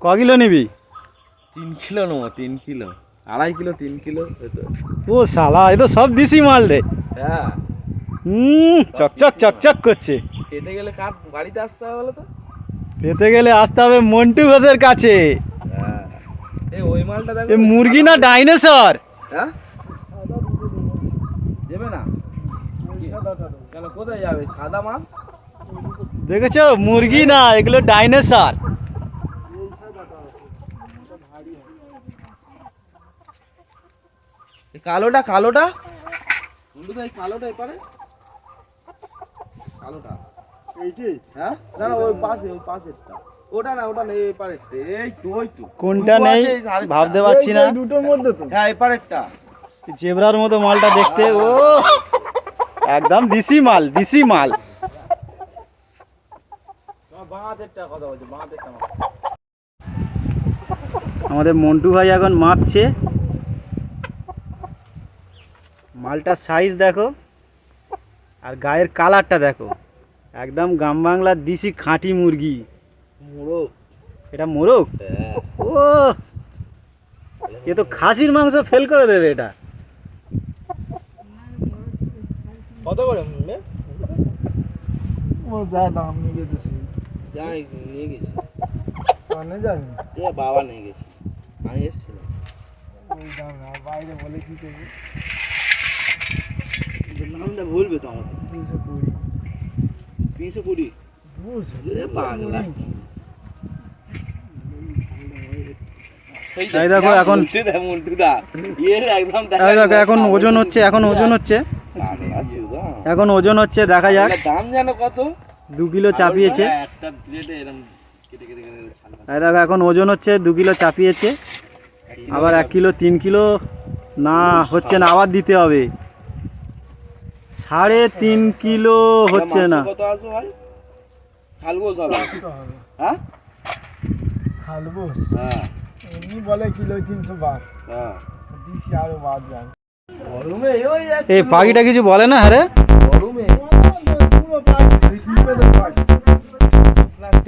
ক কিলো নিবি? 3 কিলো নেবো, 3 কিলো, 2.5 কিলো, 3 কিলো। ও শালা, এ তো সব দেশি মাল রে। হ্যাঁ, চকচক চকচক করছে। পেতে গেলে কার বাড়িতে আসতে হবে বলো তো? পেতে গেলে আসতে হবে মন্টু ঘোষের কাছে। হ্যাঁ, ওই মালটা দেখো। এ মুরগি না ডাইনোসর? হ্যাঁ, যাবে না কেন? কোথায় যাবে সাদা মাল? দেখেছো, মুরগি না, এগুলো ডাইনোসর। কালোটা, কালোটা কালোটা এপারে, কালোটা এইটাই। হ্যাঁ, না না, ওই পাশে, ওই পাশেরটা। ওটা না, ওটা নেই, এপারেরটা। এই তো, ওই তো। কোনটা নেই ভাবতে পারছি না। দুটোর মধ্যে তো। হ্যাঁ, এপারেরটা। জেব্রার মতো মালটা দেখতে। ও একদম দেশি মাল, দেশি মাল। আমাদের মন্টু ভাই এখন মাপছে। মালটার সাইজ দেখো, আর গায়ের কালারটা দেখো, একদম গ্রাম বাংলার দেশি খাঁটি মুরগি। মোরগ। এটা মোরগ? ও, এ তো খাসির মাংস ফেল করে দেবে এটা। কত করে? ও যা দাম নিয়ে গেছে, যাই নিয়ে গেছি। মানে জানি বাবা নিয়ে গেছি, আমি এসেছিলাম। ওই দাম না, বাইরে বলে কি করবো? নামটা ভুলবে তো আমাদের। 220। 320? 200 পাগলা। এই দেখো এখন, এই দেখো এখন ওজন হচ্ছে, এখন ওজন হচ্ছে, এখন ওজন হচ্ছে, দেখা যাক। দাম জানো কত? 2 কিলো চাপিয়েছে। একটা প্লেটে এরকম কেটে কেটে কেটে। এই দেখো এখন ওজন হচ্ছে, 2 কিলো চাপিয়েছে। আবার 1 কিলো, 3 কিলো না হচ্ছে না, আবার দিতে হবে। 3.5 কিলো হচ্ছে না। কত আসবে ভাই? খালবো সব। হ্যাঁ, খালবো। হ্যাঁ, এমনি বলে কিলো 300 বাদ, হ্যাঁ। দিছি আরো বাদ যায়। গরমে ওই এই পাখিটা কিছু বলে না? আরে গরমে পুরো পাঁচ শিল্পের পাঁচ।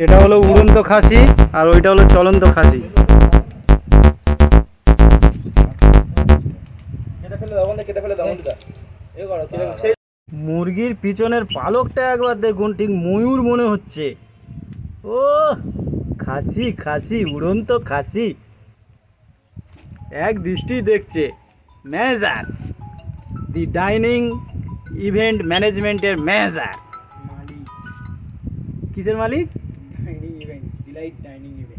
এটা হলো উড়ন্ত খাসি, আর ওইটা হলো চলন্ত খাসি। কেটে ফেলে দাও, কেটে ফেলে দাও। এই করো, মুরগির পিছনের পালকটা একবার দেখুন, ঠিক ময়ূর মনে হচ্ছে। ও খাসি, খাসি, উড়ন্ত খাসি। এক দৃষ্টি দেখছে ম্যানেজার, দি ডাইনিং ইভেন্ট ম্যানেজমেন্টের ম্যানেজার। মালিক কিসের মালিক? Dining event, delight dining event.